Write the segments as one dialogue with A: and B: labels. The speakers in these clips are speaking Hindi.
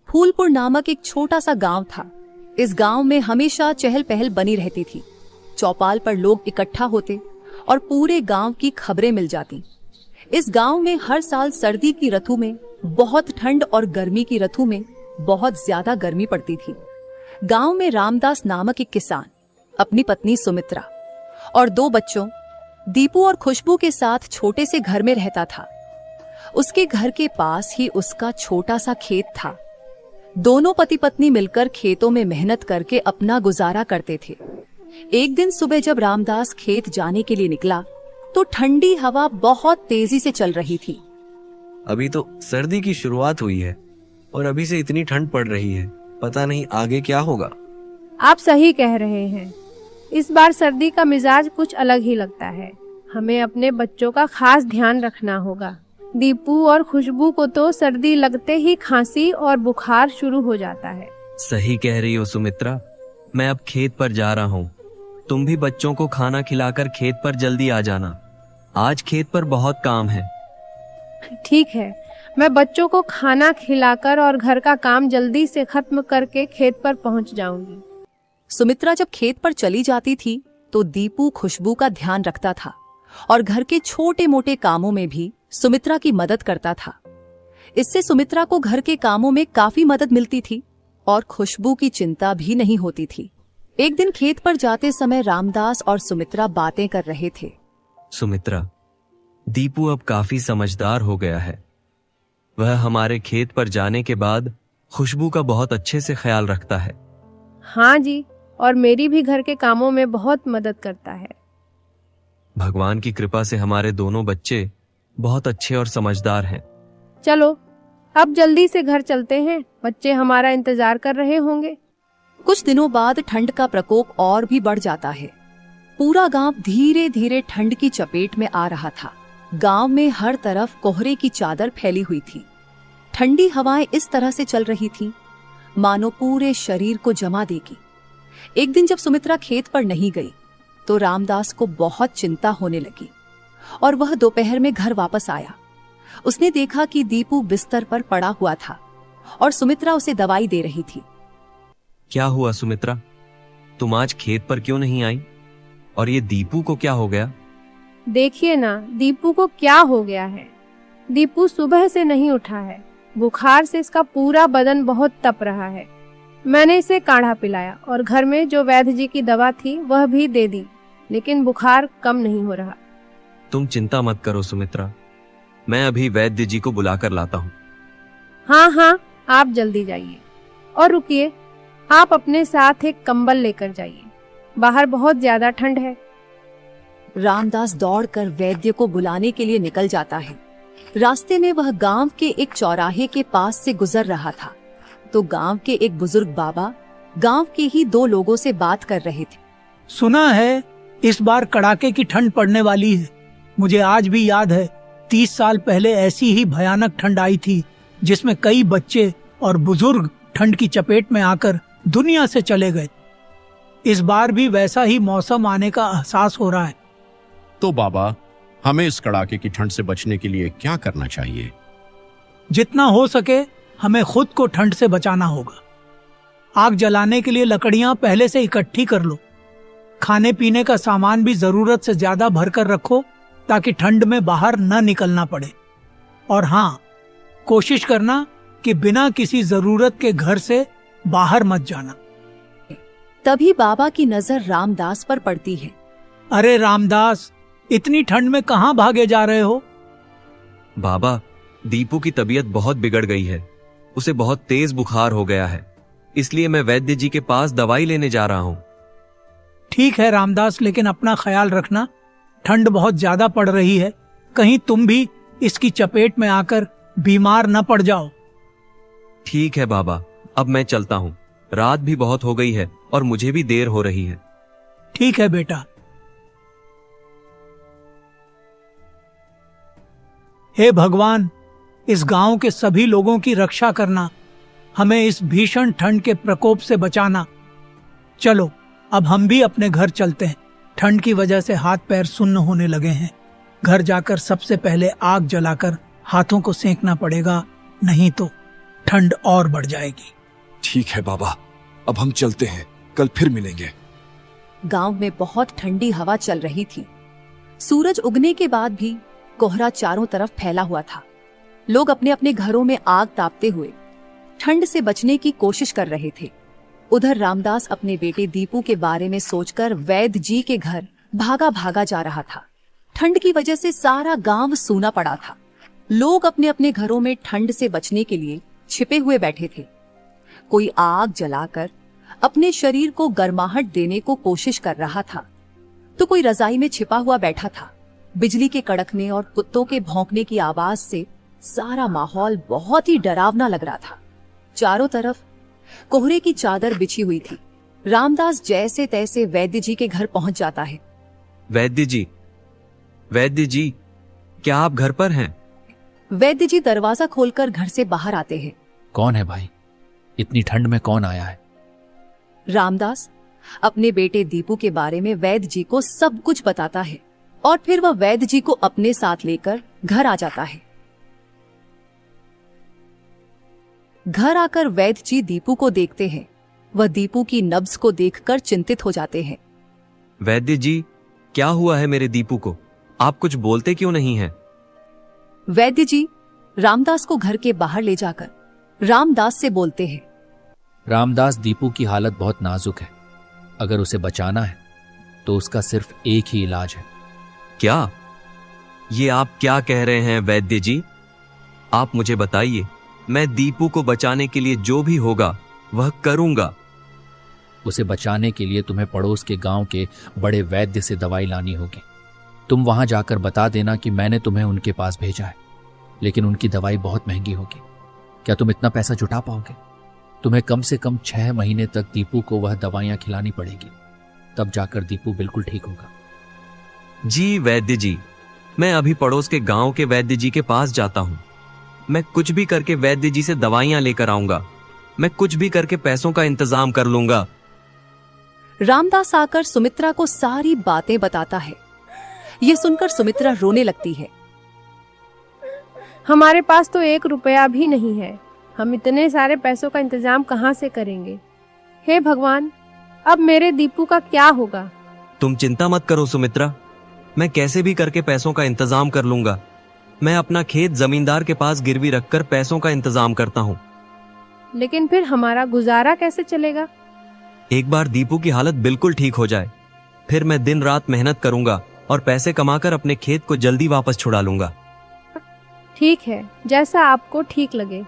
A: फूलपुर नामक एक छोटा सा गांव था। इस गांव में हमेशा चहल पहल बनी रहती थी। चौपाल पर लोग इकट्ठा होते और पूरे गांव की खबरें मिल जाती। इस गांव में हर साल सर्दी की ऋतु में बहुत ठंड और गर्मी की ऋतु में बहुत ज्यादा गर्मी पड़ती थी। गांव में रामदास नामक एक किसान अपनी पत्नी सुमित्रा और 2 बच्चों दीपू और खुशबू के साथ छोटे से घर में रहता था। उसके घर के पास ही उसका छोटा सा खेत था। दोनों पति पत्नी मिलकर खेतों में मेहनत करके अपना गुजारा करते थे। एक दिन सुबह जब रामदास खेत जाने के लिए निकला तो ठंडी हवा बहुत तेजी से चल रही थी।
B: अभी तो सर्दी की शुरुआत हुई है और अभी से इतनी ठंड पड़ रही है, पता नहीं आगे क्या होगा।
C: आप सही कह रहे हैं। इस बार सर्दी का मिजाज कुछ अलग ही लगता है। हमें अपने बच्चों का खास ध्यान रखना होगा। दीपू और खुशबू को तो सर्दी लगते ही खांसी और बुखार शुरू हो जाता है।
B: सही कह रही हो सुमित्रा। मैं अब खेत पर जा रहा हूँ। तुम भी बच्चों को खाना खिलाकर खेत पर जल्दी आ जाना। आज खेत पर बहुत काम है।
C: ठीक है, मैं बच्चों को खाना खिलाकर और घर का काम जल्दी से खत्म करके खेत पर पहुंच जाऊंगी।
A: सुमित्रा जब खेत पर चली जाती थी तो दीपू खुशबू का ध्यान रखता था और घर के छोटे मोटे कामों में भी सुमित्रा की मदद करता था। इससे सुमित्रा को घर के कामों में काफी मदद मिलती थी और खुशबू की चिंता भी नहीं होती थी। एक दिन खेत पर जाते समय रामदास और सुमित्रा बातें कर रहे थे।
B: सुमित्रा, दीपू अब काफी समझदार हो गया है। वह हमारे खेत पर जाने के बाद खुशबू का बहुत अच्छे से ख्याल रखता है।
C: हाँ जी, और मेरी भी घर के कामों में बहुत मदद करता है।
B: भगवान की कृपा से हमारे दोनों बच्चे बहुत अच्छे और समझदार हैं।
C: चलो अब जल्दी से घर चलते हैं, बच्चे हमारा इंतजार कर रहे होंगे।
A: कुछ दिनों बाद ठंड का प्रकोप और भी बढ़ जाता है। पूरा गांव धीरे धीरे ठंड की चपेट में आ रहा था। गांव में हर तरफ कोहरे की चादर फैली हुई थी। ठंडी हवाएं इस तरह से चल रही थी मानो पूरे शरीर को जमा देगी। एक दिन जब सुमित्रा खेत पर नहीं गई तो रामदास को बहुत चिंता होने लगी और वह दोपहर में घर वापस आया। उसने देखा कि दीपू बिस्तर पर पड़ा हुआ था और सुमित्रा उसे दवाई दे रही थी।
B: क्या हुआ सुमित्रा, तुम आज खेत पर क्यों नहीं आई? और ये दीपू को क्या हो गया?
C: देखिए ना, दीपू को क्या हो गया है। दीपू सुबह से नहीं उठा है। बुखार से इसका पूरा बदन बहुत तप रहा है। मैंने इसे काढ़ा पिलाया और घर में जो वैद्य जी की दवा थी वह भी दे दी, लेकिन बुखार कम नहीं हो रहा।
B: तुम चिंता मत करो सुमित्रा, मैं अभी वैद्य जी को बुलाकर लाता हूँ।
C: हाँ, आप जल्दी जाइए। और रुकिए, आप अपने साथ एक कंबल लेकर जाइए, बाहर बहुत ज्यादा ठंड है।
A: रामदास दौड़कर वैद्य को बुलाने के लिए निकल जाता है। रास्ते में वह गांव के एक चौराहे के पास से गुजर रहा था तो गांव के एक बुजुर्ग बाबा गांव के ही 2 लोगों से बात कर रहे थे।
D: सुना है इस बार कड़ाके की ठंड पड़ने वाली है। मुझे आज भी याद है 30 साल पहले ऐसी ही भयानक ठंड आई थी जिसमें कई बच्चे और बुजुर्ग ठंड की चपेट में आकर दुनिया से चले गए। इस बार भी वैसा ही मौसम आने का एहसास हो रहा है।
E: तो बाबा, हमें इस कड़ाके की ठंड से बचने के लिए क्या करना चाहिए?
D: जितना हो सके हमें खुद को ठंड से बचाना होगा। आग जलाने के लिए लकड़ियां पहले से इकट्ठी कर लो। खाने पीने का सामान भी जरूरत से ज्यादा भरकर रखो ताकि ठंड में बाहर न निकलना पड़े। और हाँ, कोशिश करना कि बिना किसी जरूरत के घर से बाहर मत जाना।
A: तभी बाबा की नजर रामदास पर पड़ती है।
D: अरे रामदास, इतनी ठंड में कहाँ भागे जा रहे हो?
B: बाबा, दीपू की तबीयत बहुत बिगड़ गई है। उसे बहुत तेज बुखार हो गया है, इसलिए मैं वैद्य जी के पास दवाई लेने जा रहा हूँ।
D: ठीक है रामदास, लेकिन अपना ख्याल रखना। ठंड बहुत ज्यादा पड़ रही है, कहीं तुम भी इसकी चपेट में आकर बीमार न पड़ जाओ।
B: ठीक है बाबा, अब मैं चलता हूँ। रात भी बहुत हो गई है और मुझे भी देर हो रही है।
D: ठीक है बेटा। हे भगवान, इस गांव के सभी लोगों की रक्षा करना, हमें इस भीषण ठंड के प्रकोप से बचाना। चलो अब हम भी अपने घर चलते हैं। ठंड की वजह से हाथ पैर सुन्न होने लगे हैं। घर जाकर सबसे पहले आग जलाकर हाथों को सेंकना पड़ेगा, नहीं तो। ठंड और बढ़ जाएगी।
F: ठीक है बाबा, अब हम चलते हैं, कल फिर मिलेंगे।
A: गांव में बहुत ठंडी हवा चल रही थी। सूरज उगने के बाद भी कोहरा चारों तरफ फैला हुआ था। लोग अपने अपने घरों में आग तापते हुए ठंड से बचने की कोशिश कर रहे थे। उधर रामदास अपने बेटे दीपू के बारे में सोचकर वैद्य जी के घर भागा भागा जा रहा था। ठंड की वजह से सारा गांव सूना पड़ा था। लोग अपने अपने घरों में ठंड से बचने के लिए छिपे हुए बैठे थे। कोई आग जलाकर अपने शरीर को गर्माहट देने को कोशिश कर रहा था, तो कोई रजाई में छिपा हुआ बैठा था। बिजली के कड़कने और कुत्तों के भौंकने की आवाज से सारा माहौल बहुत ही डरावना लग रहा था। चारों तरफ कोहरे की चादर बिछी हुई थी। रामदास जैसे तैसे वैद्य जी के घर पहुंच जाता है।
B: वैद्य जी, क्या आप घर पर हैं?
A: वैद्य जी दरवाजा खोलकर घर से बाहर आते हैं।
G: कौन है भाई? इतनी ठंड में कौन आया है?
A: रामदास अपने बेटे दीपू के बारे में वैद्य जी को सब कुछ बताता है और फिर वह वैद्य जी को अपने साथ लेकर घर आ जाता है। घर आकर वैद्य जी दीपू को देखते हैं। वह दीपू की नब्ज को देखकर चिंतित हो जाते हैं।
B: वैद्य जी, क्या हुआ है मेरे दीपू को? आप कुछ बोलते क्यों नहीं हैं?
A: वैद्य जी रामदास को घर के बाहर ले जाकर रामदास से बोलते हैं।
G: रामदास, दीपू की हालत बहुत नाजुक है। अगर उसे बचाना है तो उसका सिर्फ एक ही इलाज है।
B: क्या? ये आप क्या कह रहे हैं वैद्य जी? आप मुझे बताइए, मैं दीपू को बचाने के लिए जो भी होगा वह करूंगा।
G: उसे बचाने के लिए तुम्हें पड़ोस के गांव के बड़े वैद्य से दवाई लानी होगी। तुम वहां जाकर बता देना कि मैंने तुम्हें उनके पास भेजा है, लेकिन उनकी दवाई बहुत महंगी होगी। क्या तुम इतना पैसा जुटा पाओगे? तुम्हें कम से कम 6 महीने तक दीपू को वह दवाइयां खिलानी पड़ेगी, तब जाकर दीपू बिल्कुल ठीक होगा।
B: जी वैद्य जी, मैं अभी पड़ोस के गांव के वैद्य जी के पास जाता हूं। मैं कुछ भी करके वैद्य जी से दवाइयां लेकर आऊंगा। मैं कुछ भी करके पैसों का इंतजाम कर लूंगा।
A: रामदास आकर सुमित्रा को सारी बातें बताता है। यह सुनकर सुमित्रा रोने लगती है।
C: हमारे पास तो 1 रुपया भी नहीं है। हम इतने सारे पैसों का इंतजाम कहाँ से करेंगे? हे भगवान, अब मेरे दीपू का क्या होगा?
B: तुम चिंता मत करो सुमित्रा, मैं कैसे भी करके पैसों का इंतजाम कर लूंगा। मैं अपना खेत जमींदार के पास गिरवी रखकर पैसों का इंतजाम करता हूँ।
C: लेकिन फिर हमारा गुजारा कैसे चलेगा?
B: एक बार दीपू की हालत बिल्कुल ठीक हो जाए, फिर मैं दिन रात मेहनत करूंगा और पैसे कमाकर अपने खेत को जल्दी वापस छुड़ा लूंगा।
C: ठीक है, जैसा आपको ठीक लगे।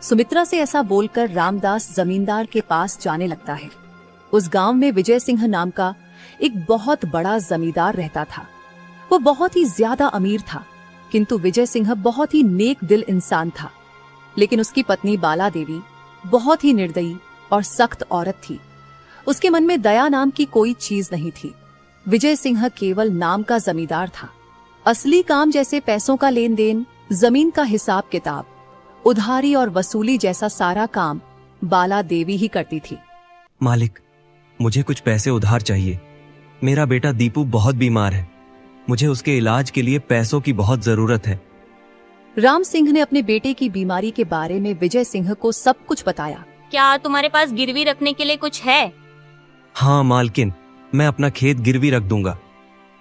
A: सुमित्रा से ऐसा बोलकर रामदास जमींदार के पास जाने लगता है। उस गांव में विजय सिंह नाम का एक बहुत बड़ा जमींदार रहता था। वो बहुत ही ज्यादा अमीर था, किंतु विजय सिंह बहुत ही नेक दिल इंसान था। लेकिन उसकी पत्नी बाला देवी बहुत ही निर्दयी और सख्त औरत थी। उसके मन में दया नाम की कोई चीज नहीं थी। विजय सिंह केवल नाम का जमींदार था। असली काम जैसे पैसों का लेन देन, जमीन का हिसाब किताब, उधारी और वसूली जैसा सारा काम बाला देवी ही करती थी।
B: मालिक, मुझे कुछ पैसे उधार चाहिए। मेरा बेटा दीपू बहुत बीमार है। मुझे उसके इलाज के लिए पैसों की बहुत जरूरत है।
A: राम सिंह ने अपने बेटे की बीमारी के बारे में विजय सिंह को सब कुछ बताया।
H: क्या तुम्हारे पास गिरवी रखने के लिए कुछ है?
B: हाँ मालकिन, मैं अपना खेत गिरवी रख दूंगा।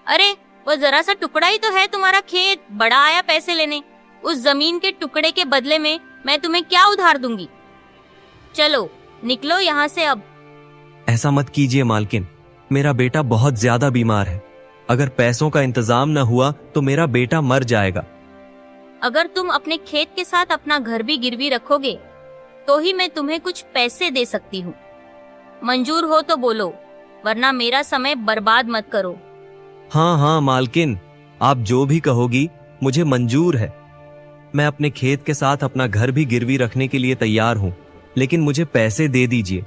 H: अरे वो जरा सा टुकड़ा ही तो है तुम्हारा खेत, बड़ा आया पैसे लेने। उस जमीन के टुकड़े के बदले में मैं तुम्हें क्या उधार दूंगी? चलो निकलो यहाँ से अब।
B: ऐसा मत कीजिए मालकिन, मेरा बेटा बहुत ज्यादा बीमार है। अगर पैसों का इंतजाम न हुआ तो मेरा बेटा मर जाएगा।
H: अगर तुम अपने खेत के साथ अपना घर भी गिरवी रखोगे तो ही मैं तुम्हें कुछ पैसे दे सकती हूँ। मंजूर हो तो बोलो, वरना मेरा समय बर्बाद मत करो।
B: हाँ हाँ मालकिन, आप जो भी कहोगी मुझे मंजूर है। मैं अपने खेत के साथ अपना घर भी गिरवी रखने के लिए तैयार हूँ, लेकिन मुझे पैसे दे दीजिए।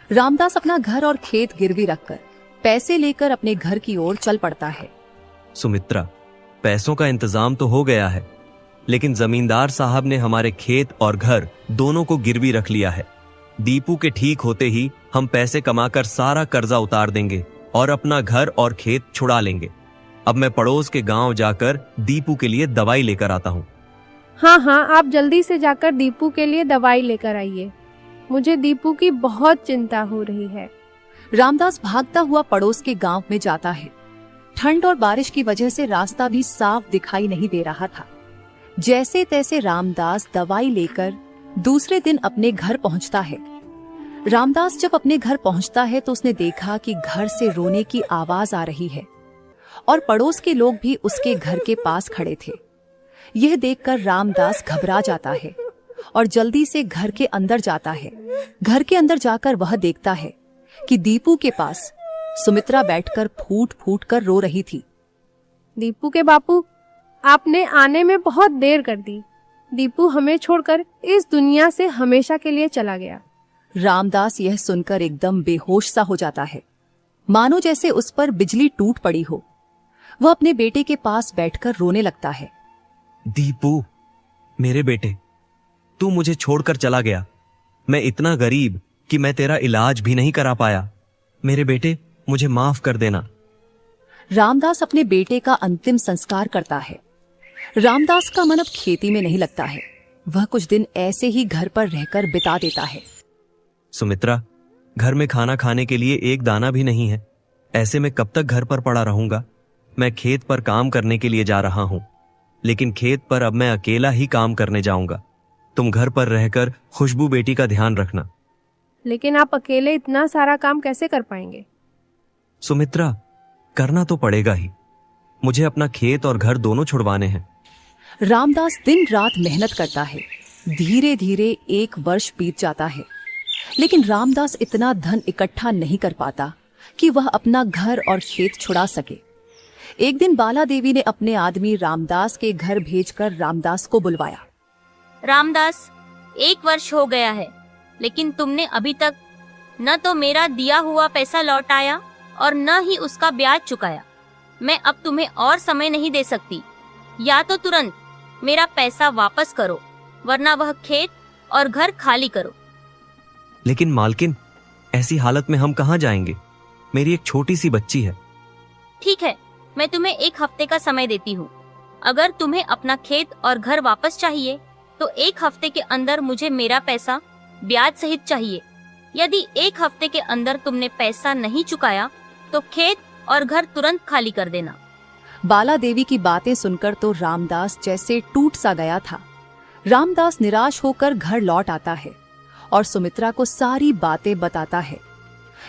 A: रामदास अपना घर और खेत गिरवी रखकर पैसे लेकर अपने घर की ओर चल पड़ता है।
B: सुमित्रा, पैसों का इंतजाम तो हो गया है, लेकिन जमींदार साहब ने हमारे खेत और घर दोनों को गिरवी रख लिया है। दीपू के ठीक होते ही हम पैसे कमाकर सारा कर्जा उतार देंगे और अपना घर और खेत छुड़ा लेंगे। अब मैं पड़ोस के गांव जाकर दीपू के लिए दवाई लेकर आता हूँ।
C: हाँ हाँ, आप जल्दी से जाकर दीपू के लिए दवाई लेकर आइए। मुझे दीपू की बहुत चिंता हो रही है।
A: रामदास भागता हुआ पड़ोस के गांव में जाता है। ठंड और बारिश की वजह से रास्ता भी साफ दिखाई नहीं दे रहा था। जैसे तैसे रामदास दवाई लेकर दूसरे दिन अपने घर पहुंचता है। रामदास जब अपने घर पहुंचता है तो उसने देखा कि घर से रोने की आवाज आ रही है और पड़ोस के लोग भी उसके घर के पास खड़े थे। यह देखकर रामदास घबरा जाता है और जल्दी से घर के अंदर जाता है। घर के अंदर जाकर वह देखता है कि दीपू के पास सुमित्रा बैठकर फूट फूट कर रो रही थी।
C: दीपू के बापू, आपने आने में बहुत देर कर दी। दीपू हमें छोड़कर इस दुनिया से हमेशा के लिए चला गया।
A: रामदास यह सुनकर एकदम बेहोश सा हो जाता है, मानो जैसे उस पर बिजली टूट पड़ी हो। वह अपने बेटे के पास बैठकर रोने लगता है।
B: दीपू, मेरे बेटे, तू मुझे छोड़कर चला गया। मैं इतना गरीब कि मैं तेरा इलाज भी नहीं करा पाया। मेरे बेटे, मुझे माफ कर देना।
A: रामदास अपने बेटे का अंतिम संस्कार करता है। रामदास का मन अब खेती में नहीं लगता है। वह कुछ दिन ऐसे ही घर पर रहकर बिता देता है।
B: सुमित्रा, घर में खाना खाने के लिए एक दाना भी नहीं है। ऐसे में कब तक घर पर पड़ा रहूंगा? मैं खेत पर काम करने के लिए जा रहा हूं, लेकिन खेत पर अब मैं अकेला ही काम करने जाऊंगा। तुम घर पर रहकर खुशबू बेटी का ध्यान रखना।
C: लेकिन आप अकेले इतना सारा काम कैसे कर पाएंगे?
B: सुमित्रा, करना तो पड़ेगा ही। मुझे अपना खेत और घर दोनों छुड़वाने हैं।
A: रामदास दिन रात मेहनत करता है। धीरे धीरे 1 वर्ष बीत जाता है, लेकिन रामदास इतना धन इकट्ठा नहीं कर पाता कि वह अपना घर और खेत छुड़ा सके। एक दिन बाला देवी ने अपने आदमी रामदास के घर भेजकर रामदास को बुलवाया।
H: रामदास, 1 वर्ष हो गया है, लेकिन तुमने अभी तक न तो मेरा दिया हुआ पैसा लौटाया और न ही उसका ब्याज चुकाया। मैं अब तुम्हें और समय नहीं दे सकती। या तो तुरंत मेरा पैसा वापस करो, वरना वह खेत और घर खाली करो।
B: लेकिन मालकिन, ऐसी हालत में हम कहाँ जाएंगे? मेरी एक छोटी सी बच्ची है।
H: ठीक है, मैं तुम्हें 1 हफ्ते का समय देती हूँ। अगर तुम्हें अपना खेत और घर वापस चाहिए तो 1 हफ्ते के अंदर मुझे मेरा पैसा ब्याज सहित चाहिए। यदि 1 हफ्ते के अंदर तुमने पैसा नहीं चुकाया तो खेत और घर तुरंत खाली कर देना।
A: बाला देवी की बातें सुनकर तो रामदास जैसे टूट सा गया था। रामदास निराश होकर घर लौट आता है और सुमित्रा को सारी बातें बताता है।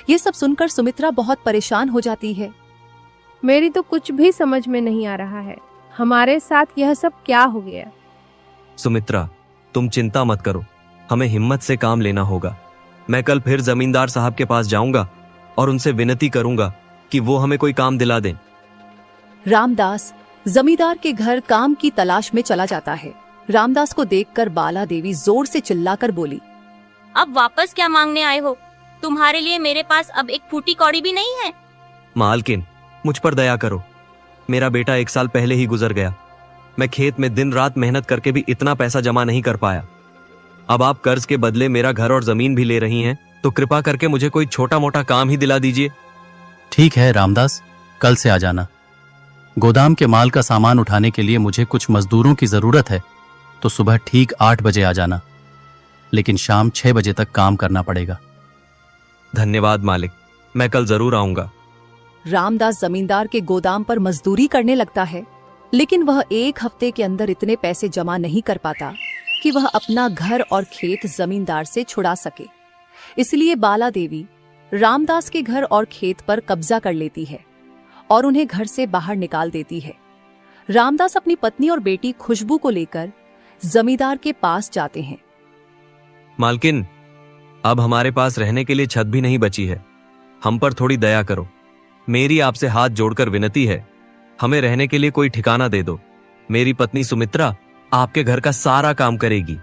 A: ये सब सुनकर सुमित्रा बहुत परेशान हो जाती है।
C: मेरी तो कुछ भी समझ में नहीं आ रहा है। हमारे साथ यह सब क्या हो गया?
B: सुमित्रा, तुम चिंता मत करो। हमें हिम्मत से काम लेना होगा। मैं कल फिर जमींदार साहब के पास जाऊंगा और उनसे विनती करूंगा कि वो हमें कोई काम दिला दें।
A: रामदास जमींदार के घर काम की तलाश में चला जाता है। रामदास को देखकर बाला देवी जोर से चिल्लाकर बोली,
H: अब वापस क्या मांगने आए हो? तुम्हारे लिए मेरे पास अब एक फूटी कौड़ी भी नहीं है।
B: मालकिन, मुझ पर दया करो। मेरा बेटा 1 साल पहले ही गुजर गया। मैं खेत में दिन रात मेहनत करके भी इतना पैसा जमा नहीं कर पाया। अब आप कर्ज के बदले मेरा घर और जमीन भी ले रही हैं, तो कृपा करके मुझे कोई छोटा मोटा काम ही दिला दीजिए।
G: ठीक है रामदास, कल से आ जाना। गोदाम के माल का सामान उठाने के लिए मुझे कुछ मजदूरों की जरूरत है, तो सुबह ठीक 8 बजे आ जाना, लेकिन शाम 6 बजे तक काम करना पड़ेगा।
B: धन्यवाद मालिक, मैं कल जरूर आऊंगा।
A: रामदास जमींदार के गोदाम पर मजदूरी करने लगता है, लेकिन वह 1 हफ्ते के अंदर इतने पैसे जमा नहीं कर पाता कि वह अपना घर और खेत जमींदार से छुड़ा सके। इसलिए बाला देवी रामदास के घर और खेत पर कब्जा कर लेती है और उन्हें घर से बाहर निकाल देती है। रामदास अपनी पत्नी और बेटी खुशबू को लेकर जमींदार के पास जाते हैं।
B: मालकिन, अब हमारे पास रहने के लिए छत भी नहीं बची है। हम पर थोड़ी दया करो। मेरी आपसे हाथ जोड़कर विनती है, हमें रहने के लिए कोई ठिकाना दे दो। मेरी पत्नी सुमित्रा आपके घर का सारा काम करेगी।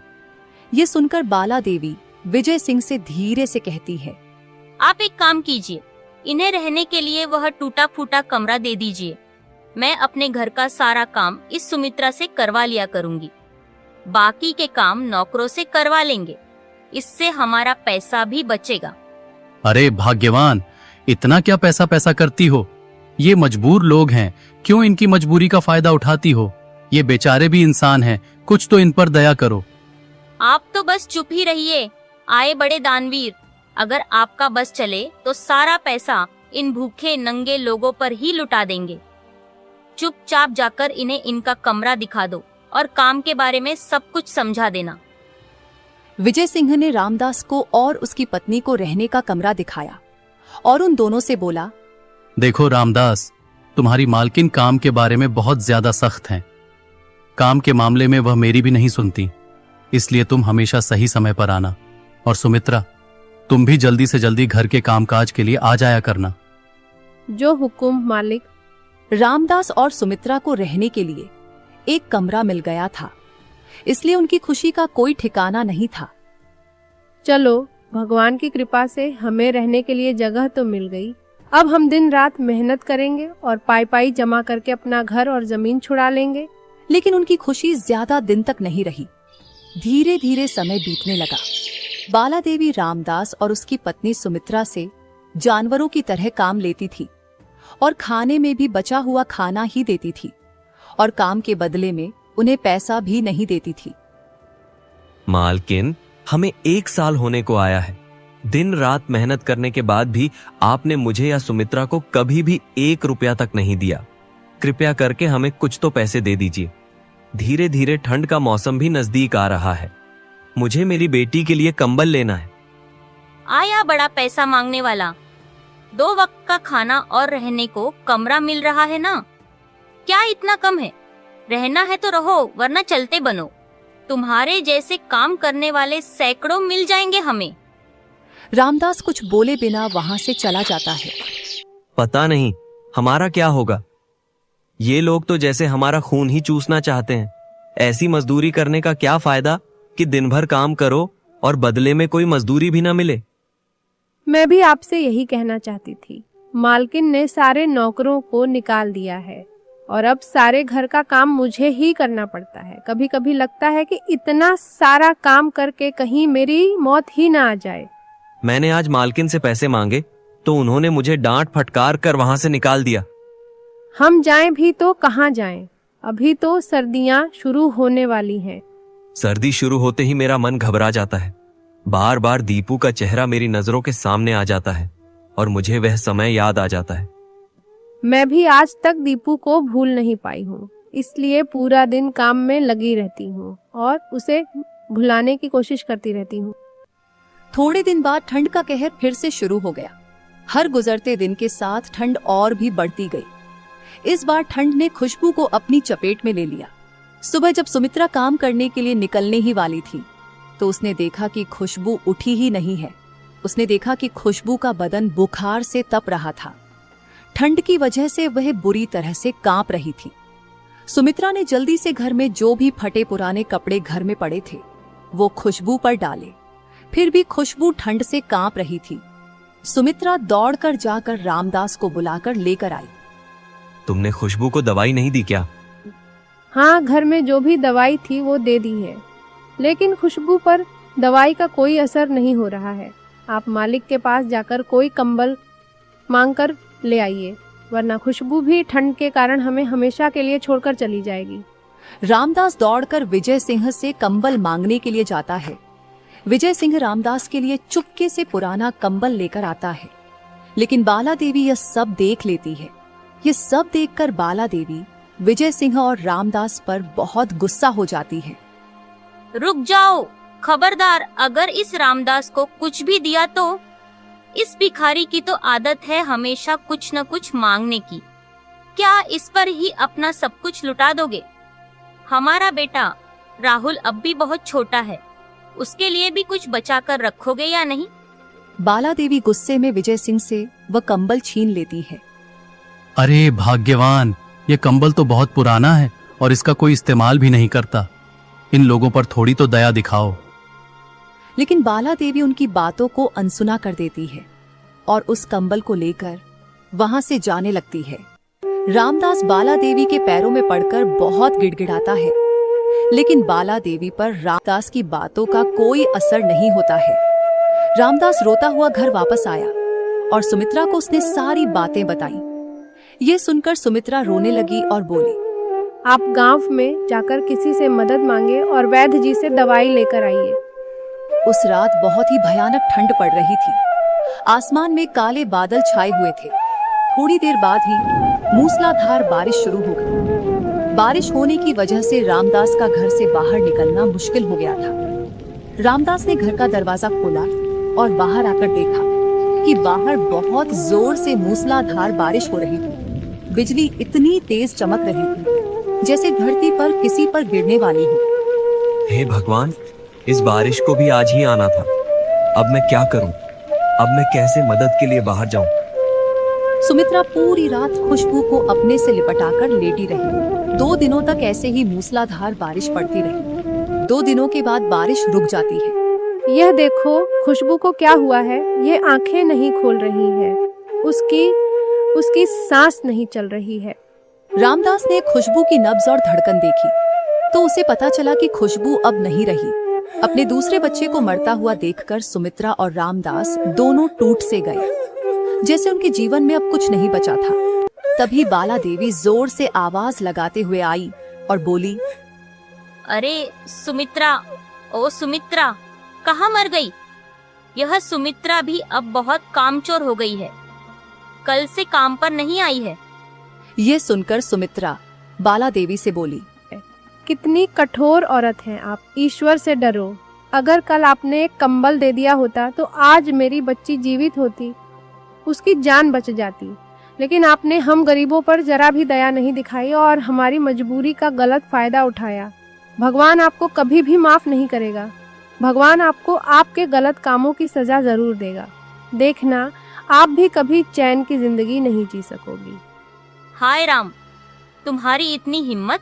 A: ये सुनकर बाला देवी विजय सिंह से धीरे से कहती है,
H: आप एक काम कीजिए, इन्हें रहने के लिए वह टूटा फूटा कमरा दे दीजिए। मैं अपने घर का सारा काम इस सुमित्रा से करवा लिया करूंगी। बाकी के काम नौकरों से करवा लेंगे। इससे हमारा पैसा भी बचेगा।
G: अरे भाग्यवान, इतना क्या पैसा पैसा करती हो? ये मजबूर लोग हैं, क्यों इनकी मजबूरी का फायदा उठाती हो?
I: ये बेचारे भी इंसान हैं, कुछ तो इन पर दया करो।
H: आप तो बस चुप ही रहिए। आए बड़े दानवीर, अगर आपका बस चले तो सारा पैसा इन भूखे नंगे लोगों पर ही लुटा देंगे। चुपचाप जाकर इन्हें इनका कमरा दिखा दो और काम के बारे में सब कुछ समझा देना।
A: विजय सिंह ने रामदास को और उसकी पत्नी को रहने का कमरा दिखाया और उन दोनों से बोला,
I: देखो रामदास, तुम्हारी मालकिन काम के बारे में बहुत ज्यादा सख्त हैं। काम के मामले में वह मेरी भी नहीं सुनती, इसलिए तुम हमेशा सही समय पर आना। और सुमित्रा, तुम भी जल्दी से जल्दी घर के कामकाज के लिए आ जाया करना।
C: जो हुकुम मालिक।
A: रामदास और सुमित्रा को रहने के लिए एक कमरा मिल गया था, इसलिए उनकी खुशी का कोई ठिकाना नहीं था।
C: चलो, भगवान की कृपा से हमें रहने के लिए जगह तो मिल गई। अब हम दिन रात मेहनत करेंगे और पाई पाई जमा करके अपना घर और जमीन छुड़ा लेंगे।
A: लेकिन उनकी खुशी ज्यादा दिन तक नहीं रही। धीरे धीरे समय बीतने लगा। बाला देवी रामदास और उसकी पत्नी सुमित्रा से जानवरों की तरह काम लेती थी और खाने में भी बचा हुआ खाना ही देती थी और काम के बदले में उन्हें पैसा भी नहीं देती थी।
B: मालकिन, हमें 1 साल होने को आया है। दिन रात मेहनत करने के बाद भी आपने मुझे या सुमित्रा को कभी भी 1 रुपया तक नहीं दिया। कृपया करके हमें कुछ तो पैसे दे दीजिए। धीरे धीरे ठंड का मौसम भी नजदीक आ रहा है। मुझे मेरी बेटी के लिए कंबल लेना है।
H: आया बड़ा पैसा मांगने वाला। 2 वक्त का खाना और रहने को कमरा मिल रहा है ना? क्या इतना कम है? रहना है तो रहो, वरना चलते बनो। तुम्हारे जैसे काम करने वाले सैकड़ों मिल जाएंगे हमें।
A: रामदास कुछ बोले बिना वहां से चला जाता है।
B: पता नहीं हमारा क्या होगा। ये लोग तो जैसे हमारा खून ही चूसना चाहते हैं। ऐसी मजदूरी करने का क्या फायदा कि दिन भर काम करो और बदले में कोई मजदूरी भी ना मिले।
C: मैं भी आपसे यही कहना चाहती थी। मालकिन ने सारे नौकरों को निकाल दिया है और अब सारे घर का काम मुझे ही करना पड़ता है। कभी कभी लगता है कि इतना सारा काम करके कहीं मेरी मौत ही ना आ जाए।
B: मैंने आज मालकिन से पैसे मांगे तो उन्होंने मुझे डांट फटकार कर वहां से निकाल दिया।
C: हम जाएं भी तो कहाँ जाएं? अभी तो सर्दियां शुरू होने वाली हैं।
B: सर्दी शुरू होते ही मेरा मन घबरा जाता है। बार बार दीपू का चेहरा मेरी नजरों के सामने आ जाता है और मुझे वह समय याद आ जाता है।
C: मैं भी आज तक दीपू को भूल नहीं पाई हूँ, इसलिए पूरा दिन काम में लगी रहती हूँ और उसे भुलाने की कोशिश करती रहती हूँ।
A: थोड़े दिन बाद ठंड का कहर फिर से शुरू हो गया। हर गुजरते दिन के साथ ठंड और भी बढ़ती गई। इस बार ठंड ने खुशबू को अपनी चपेट में ले लिया। सुबह जब सुमित्रा काम करने के लिए निकलने ही वाली थी तो उसने देखा कि खुशबू उठी ही नहीं है। उसने देखा कि खुशबू का बदन बुखार से तप रहा था। ठंड की वजह से वह बुरी तरह से कांप रही थी। सुमित्रा ने जल्दी से घर में जो भी फटे पुराने कपड़े घर में पड़े थे वो खुशबू पर डाले। फिर भी खुशबू ठंड से कांप रही थी। सुमित्रा दौड़कर जाकर रामदास को बुलाकर लेकर आई।
B: तुमने खुशबू को दवाई नहीं दी क्या?
C: हाँ, घर में जो भी दवाई थी वो दे दी है, लेकिन खुशबू पर दवाई का कोई असर नहीं हो रहा है। आप मालिक के पास जाकर कोई कंबल मांगकर ले आइए, वरना खुशबू भी ठंड के कारण हमें हमेशा के लिए छोड़कर चली जाएगी।
A: रामदास दौड़कर विजय सिंह से कंबल मांगने के लिए जाता है। विजय सिंह रामदास के लिए चुपके से पुराना कंबल लेकर आता है, लेकिन बाला देवी यह सब देख लेती है। ये सब देखकर बाला देवी विजय सिंह और रामदास पर बहुत गुस्सा हो जाती है।
H: रुक जाओ, खबरदार, अगर इस रामदास को कुछ भी दिया तो? इस भिखारी की तो आदत है हमेशा कुछ न कुछ मांगने की। क्या इस पर ही अपना सब कुछ लुटा दोगे? हमारा बेटा राहुल अब भी बहुत छोटा है, उसके लिए भी कुछ बचा कर रखोगे या नहीं?
A: बाला देवी गुस्से में विजय सिंह से वह कंबल छीन लेती है।
I: अरे भाग्यवान, ये कंबल तो बहुत पुराना है और इसका कोई इस्तेमाल भी नहीं करता। इन लोगों पर थोड़ी तो दया दिखाओ।
A: लेकिन बाला देवी उनकी बातों को अनसुना कर देती है और उस कंबल को लेकर वहां से जाने लगती है। रामदास बाला देवी के पैरों में पड़कर बहुत गिड़गिड़ाता है, लेकिन बाला देवी पर रामदास की बातों का कोई असर नहीं होता है। रामदास रोता हुआ घर वापस आया और सुमित्रा को उसने सारी बातें बताई। ये सुनकर सुमित्रा रोने लगी और बोली,
C: आप गांव में जाकर किसी से मदद मांगे और वैद्य जी से दवाई लेकर आइए।
A: उस रात बहुत ही भयानक ठंड पड़ रही थी। आसमान में काले बादल छाए हुए थे। थोड़ी देर बाद ही मूसलाधार बारिश शुरू हो गई। बारिश होने की वजह से रामदास का घर से बाहर निकलना मुश्किल हो गया था। रामदास ने घर का दरवाजा खोला और बाहर आकर देखा कि बाहर बहुत जोर से मूसलाधार बारिश हो रही थी। बिजली इतनी तेज चमक रही थी जैसे धरती पर किसी पर गिरने वाली हो।
B: हे भगवान, इस बारिश को भी आज ही आना था। अब मैं क्या करूं? अब मैं कैसे मदद के लिए बाहर जाऊं?
A: सुमित्रा पूरी रात खुशबू को अपने से लिपटाकर लेटी रही। 2 दिनों तक ऐसे ही मूसलाधार बारिश पड़ती रही। 2 दिनों के बाद बारिश रुक जाती है।
C: यह देखो, खुशबू को क्या हुआ है? ये आंखें नहीं खोल रही है। उसकी सांस नहीं चल रही है।
A: रामदास ने खुशबू की नब्ज और धड़कन देखी तो उसे पता चला कि खुशबू अब नहीं रही। अपने दूसरे बच्चे को मरता हुआ देखकर सुमित्रा और रामदास दोनों टूट से गए, जैसे उनके जीवन में अब कुछ नहीं बचा था। तभी बाला देवी जोर से आवाज लगाते हुए आई और बोली,
H: अरे सुमित्रा, ओ सुमित्रा, कहाँ मर गई? यह सुमित्रा भी अब बहुत कामचोर हो गई है। कल से काम पर नहीं आई है।
A: ये सुनकर सुमित्रा बाला देवी से बोली,
C: कितनी कठोर औरत हैं आप। ईश्वर से डरो। अगर कल आपने एक कंबल दे दिया होता तो आज मेरी बच्ची जीवित होती, उसकी जान बच जाती। लेकिन आपने हम गरीबों पर जरा भी दया नहीं दिखाई और हमारी मजबूरी का गलत फायदा उठाया। भगवान आपको कभी भी माफ नहीं करेगा। भगवान आपको आपके गलत कामों की सजा जरूर देगा। देखना, आप भी कभी चैन की जिंदगी नहीं जी सकोगी।
H: हाय राम, तुम्हारी इतनी हिम्मत!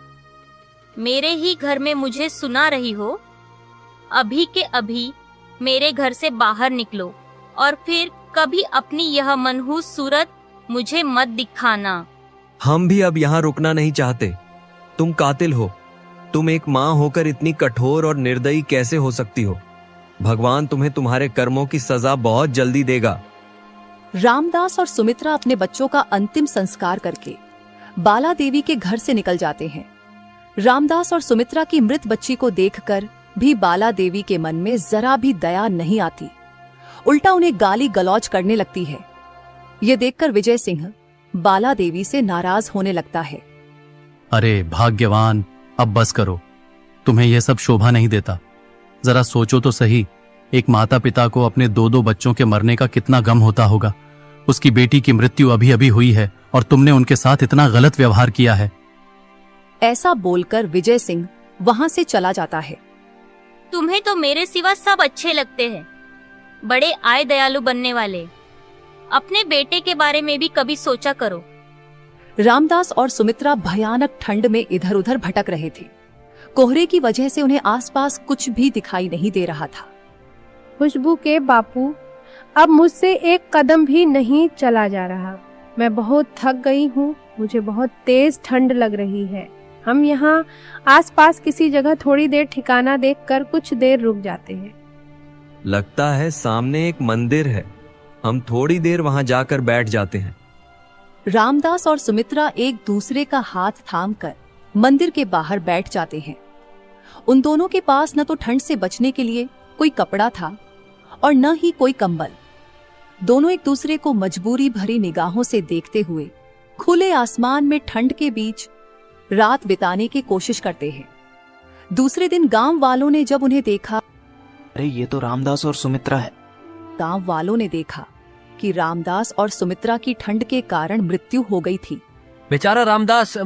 H: मेरे ही घर में मुझे सुना रही हो? अभी के अभी मेरे घर से बाहर निकलो और फिर कभी अपनी यह मनहूस सूरत मुझे मत दिखाना।
B: हम भी अब यहाँ रुकना नहीं चाहते। तुम कातिल हो। तुम एक माँ होकर इतनी कठोर और निर्दयी कैसे हो सकती हो? भगवान तुम्हें तुम्हारे कर्मों की सजा बहुत जल्दी देगा।
A: रामदास और सुमित्रा अपने बच्चों का अंतिम संस्कार करके बाला देवी के घर से निकल जाते हैं। रामदास और सुमित्रा की मृत बच्ची को देखकर भी बाला देवी के मन में जरा भी दया नहीं आती, उल्टा उन्हें गाली गलौज करने लगती है। ये देखकर विजय सिंह बाला देवी से नाराज होने लगता है।
I: अरे भाग्यवान, अब बस करो। तुम्हें यह सब शोभा नहीं देता। जरा सोचो तो सही, एक माता पिता को अपने 2-2 बच्चों के मरने का कितना गम होता होगा। उसकी बेटी की मृत्यु अभी अभी हुई है और तुमने उनके साथ इतना गलत व्यवहार किया है।
A: ऐसा बोलकर विजय सिंह वहां से चला जाता है।
H: तुम्हें तो मेरे सिवा सब अच्छे लगते हैं, बड़े आय दयालु बनने वाले। अपने बेटे के बारे में भी कभी सोचा करो।
A: रामदास और सुमित्रा भयानक ठंड में इधर उधर भटक रहे थे। कोहरे की वजह से उन्हें आसपास कुछ भी दिखाई नहीं दे रहा था।
C: खुशबू के बापू, अब मुझसे एक कदम भी नहीं चला जा रहा। मैं बहुत थक गई हूँ। मुझे बहुत तेज ठंड लग रही है। हम यहाँ आसपास किसी जगह थोड़ी देर ठिकाना देखकर कुछ देर रुक जाते हैं।
B: लगता है सामने एक मंदिर है। हम थोड़ी देर वहां जाकर बैठ जाते हैं।
A: रामदास और सुमित्रा एक दूसरे का हाथ थामकर मंदिर के बाहर बैठ जाते हैं। उन दोनों के पास न तो ठंड से बचने के लिए कोई कपड़ा था और न ही कोई कंबल। दोनों एक दूसरे को मजबूरी भरी निगाहों से देखते हुए खुले आसमान में ठंड के बीच रात बिताने की कोशिश करते हैं। दूसरे दिन गांव वालों ने जब उन्हें देखा,
J: अरे ये तो रामदास और सुमित्रा है।
A: गांव वालों ने देखा कि रामदास और सुमित्रा की ठंड के कारण मृत्यु हो गई थी।
K: बेचारा रामदास,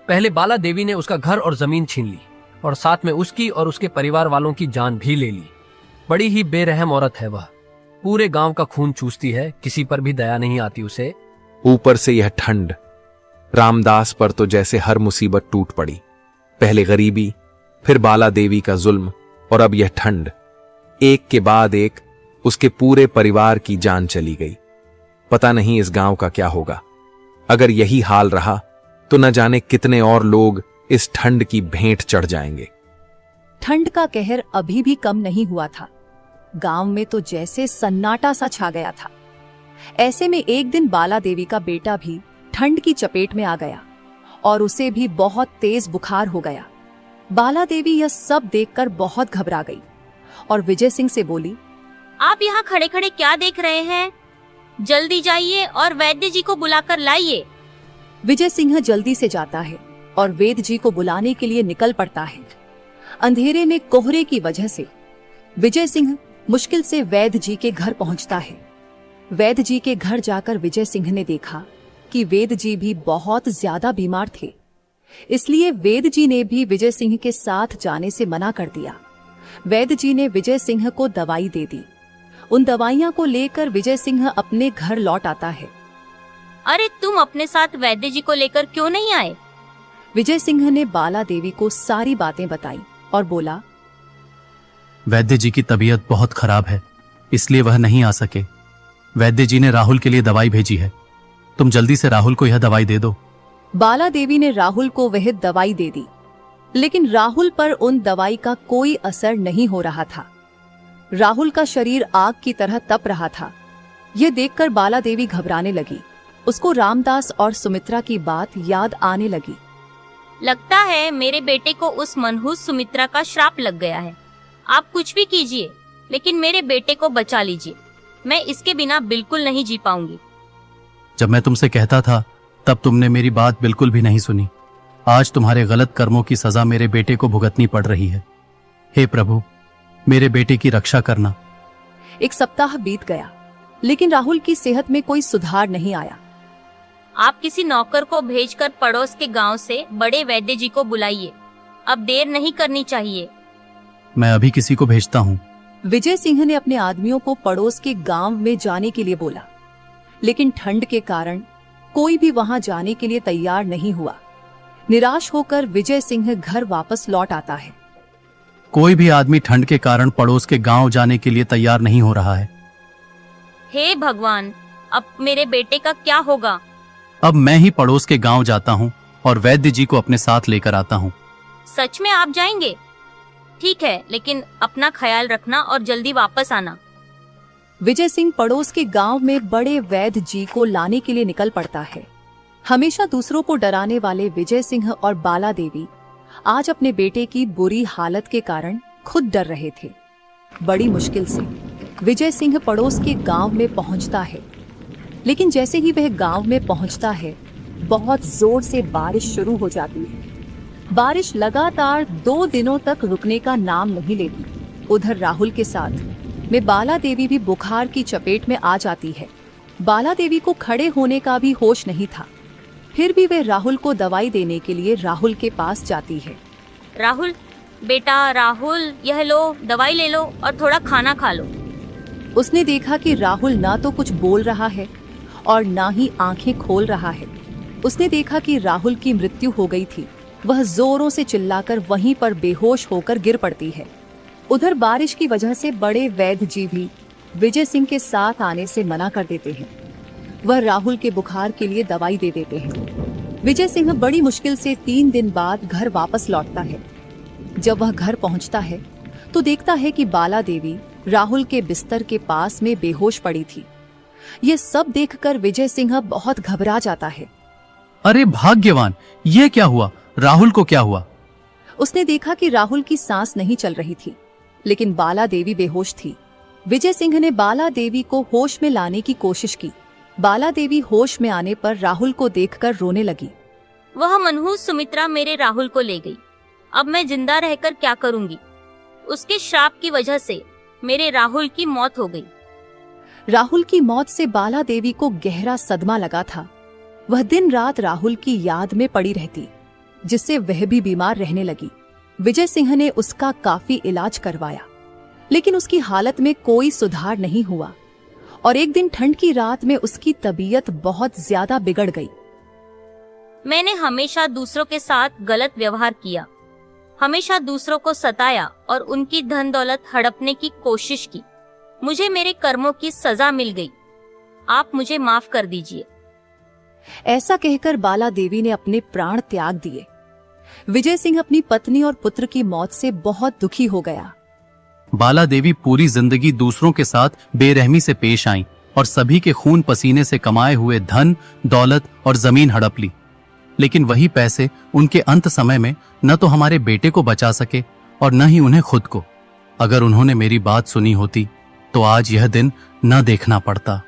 K: पहले बाला देवी ने उसका घर और जमीन छीन ली और साथ में उसकी और उसके परिवार वालों की जान भी ले ली। बड़ी ही बेरहम औरत है वह। पूरे गांव का खून चूसती है, किसी पर भी दया नहीं आती उसे।
L: ऊपर से यह ठंड। रामदास पर तो जैसे हर मुसीबत टूट पड़ी। पहले गरीबी, फिर बाला देवी का जुल्म और अब यह ठंड। एक के बाद एक उसके पूरे परिवार की जान चली गई। पता नहीं इस गांव का क्या होगा। अगर यही हाल रहा तो न जाने कितने और लोग इस ठंड की भेंट चढ़ जाएंगे।
A: ठंड का कहर अभी भी कम नहीं हुआ था। गांव में तो जैसे सन्नाटा सा छा गया था। ऐसे में एक दिन बाला देवी का बेटा भी ठंड की चपेट में आ गया और उसे भी बहुत तेज बुखार हो गया। बाला देवी यह सब देखकर बहुत घबरा गई और विजय सिंह से बोली,
H: आप यहाँ खड़े खड़े क्या देख रहे हैं? जल्दी जाइए और वैद्य जी को बुलाकर लाइए।
A: विजय सिंह जल्दी से जाता है और वैद्य जी को बुलाने के लिए निकल पड़ता है। अंधेरे में कोहरे की वजह से विजय सिंह मुश्किल से वैद्य जी के घर पहुंचता है। वैद्य जी के घर जाकर विजय सिंह ने देखा कि वैद्य जी भी बहुत ज्यादा बीमार थे, इसलिए वैद्य जी ने भी विजय सिंह के साथ जाने से मना कर दिया। वैद्य जी ने विजय सिंह को दवाई दे दी। उन दवाइयां को लेकर विजय सिंह अपने घर लौट आता है।
H: अरे तुम अपने साथ वैद्य जी को लेकर क्यों नहीं आए?
A: विजय सिंह ने बाला देवी को सारी बातें बताई और बोला,
I: वैद्य जी की तबीयत बहुत खराब है, इसलिए वह नहीं आ सके। वैद्य जी ने राहुल के लिए दवाई भेजी है, तुम जल्दी से राहुल को यह दवाई दे दो।
A: बाला देवी ने राहुल को वह दवाई दे दी, लेकिन राहुल पर उन दवाई का कोई असर नहीं हो रहा था। राहुल का शरीर आग की तरह तप रहा था। यह देखकर बाला देवी घबराने लगी। उसको रामदास और सुमित्रा की बात याद आने लगी।
H: लगता है मेरे बेटे को उस मनहूस सुमित्रा का श्राप लग गया है। आप कुछ भी कीजिए, लेकिन मेरे बेटे को बचा लीजिए। मैं इसके बिना बिल्कुल नहीं जी पाऊंगी।
I: जब मैं तुमसे कहता था तब तुमने मेरी बात बिल्कुल भी नहीं सुनी। आज तुम्हारे गलत कर्मों की सजा मेरे बेटे को भुगतनी पड़ रही है। हे प्रभु, मेरे बेटे की रक्षा करना।
A: एक सप्ताह बीत गया, लेकिन राहुल की सेहत में कोई सुधार नहीं आया।
H: आप किसी नौकर को भेजकर पड़ोस के गांव से बड़े वैद्य जी को बुलाइए। अब देर नहीं करनी चाहिए।
I: मैं अभी किसी को भेजता हूँ।
A: विजय सिंह ने अपने आदमियों को पड़ोस के गांव में जाने के लिए बोला, लेकिन ठंड के कारण कोई भी वहां जाने के लिए तैयार नहीं हुआ। निराश होकर विजय सिंह घर वापस लौट आता है।
I: कोई भी आदमी ठंड के कारण पड़ोस के गांव जाने के लिए तैयार नहीं हो रहा है।
H: हे भगवान, अब मेरे बेटे का क्या होगा?
I: अब मैं ही पड़ोस के गांव जाता हूँ और वैद्य जी को अपने साथ लेकर आता हूँ।
H: सच में आप जाएंगे? ठीक है, लेकिन अपना ख्याल रखना और जल्दी वापस आना।
A: विजय सिंह पड़ोस के गांव में बड़े वैद्य जी को लाने के लिए निकल पड़ता है। हमेशा दूसरों को डराने वाले विजय सिंह और बाला देवी आज अपने बेटे की बुरी हालत के कारण खुद डर रहे थे। बड़ी मुश्किल से विजय सिंह पड़ोस के गांव में पहुंचता है, लेकिन जैसे ही वह गांव में पहुंचता है, बहुत जोर से बारिश शुरू हो जाती है। बारिश लगातार 2 दिनों तक रुकने का नाम नहीं लेती। उधर राहुल के साथ में बाला देवी भी बुखार की चपेट में आ जाती है। बाला देवी को खड़े होने का भी होश नहीं था। फिर भी वे राहुल को दवाई देने के लिए राहुल के पास जाती है।
H: राहुल, बेटा राहुल, यह लो, दवाई ले लो और थोड़ा खाना खा लो।
A: उसने देखा कि राहुल ना तो कुछ बोल रहा है और ना ही आंखें खोल रहा है। उसने देखा कि राहुल की मृत्यु हो गई थी। वह जोरों से चिल्लाकर वहीं पर बेहोश होकर गिर पड़ती है। उधर बारिश की वजह से बड़े वैद्य जी भी विजय सिंह के साथ आने से मना कर देते हैं। वह राहुल के बुखार के लिए दवाई दे देते हैं। विजय सिंह बड़ी मुश्किल से 3 दिन बाद घर वापस लौटता है। जब वह घर पहुंचता है तो देखता है कि बाला देवी राहुल के बिस्तर के पास में बेहोश पड़ी थी। ये सब देखकर विजय सिंह बहुत घबरा जाता है।
I: अरे भाग्यवान, ये क्या हुआ? राहुल को क्या हुआ?
A: उसने देखा कि राहुल की सांस नहीं चल रही थी, लेकिन बाला देवी बेहोश थी। विजय सिंह ने बाला देवी को होश में लाने की कोशिश की। बाला देवी होश में आने पर राहुल को देखकर रोने लगी।
H: वह मनहूस सुमित्रा मेरे राहुल को ले गई। अब मैं जिंदा रहकर क्या करूंगी? उसके श्राप की वजह से मेरे राहुल की मौत हो गई।
A: राहुल की मौत से बाला देवी को गहरा सदमा लगा था। वह दिन रात राहुल की याद में पड़ी रहती, जिससे वह भी बीमार रहने लगी। विजय सिंह ने उसका काफी इलाज करवाया, लेकिन उसकी हालत में कोई सुधार नहीं हुआ और एक दिन ठंड की रात में उसकी तबीयत बहुत ज्यादा बिगड़ गई।
H: मैंने हमेशा दूसरों के साथ गलत व्यवहार किया, हमेशा दूसरों को सताया और उनकी धन दौलत हड़पने की कोशिश की। मुझे मेरे कर्मों की सजा मिल गई। आप मुझे माफ कर दीजिए।
A: ऐसा कहकर बाला देवी ने अपने प्राण त्याग दिए। विजय सिंह अपनी पत्नी और पुत्र की मौत से बहुत दुखी हो गया।
I: बाला देवी पूरी जिंदगी दूसरों के साथ बेरहमी से पेश आईं और सभी के खून पसीने से कमाए हुए धन, दौलत और जमीन हड़प ली। लेकिन वही पैसे उनके अंत समय में न तो हमारे बेटे को बचा सके और न ही उन्हें खुद को। अगर उन्होंने मेरी बात सुनी होती तो आज यह दिन न देखना पड़ता।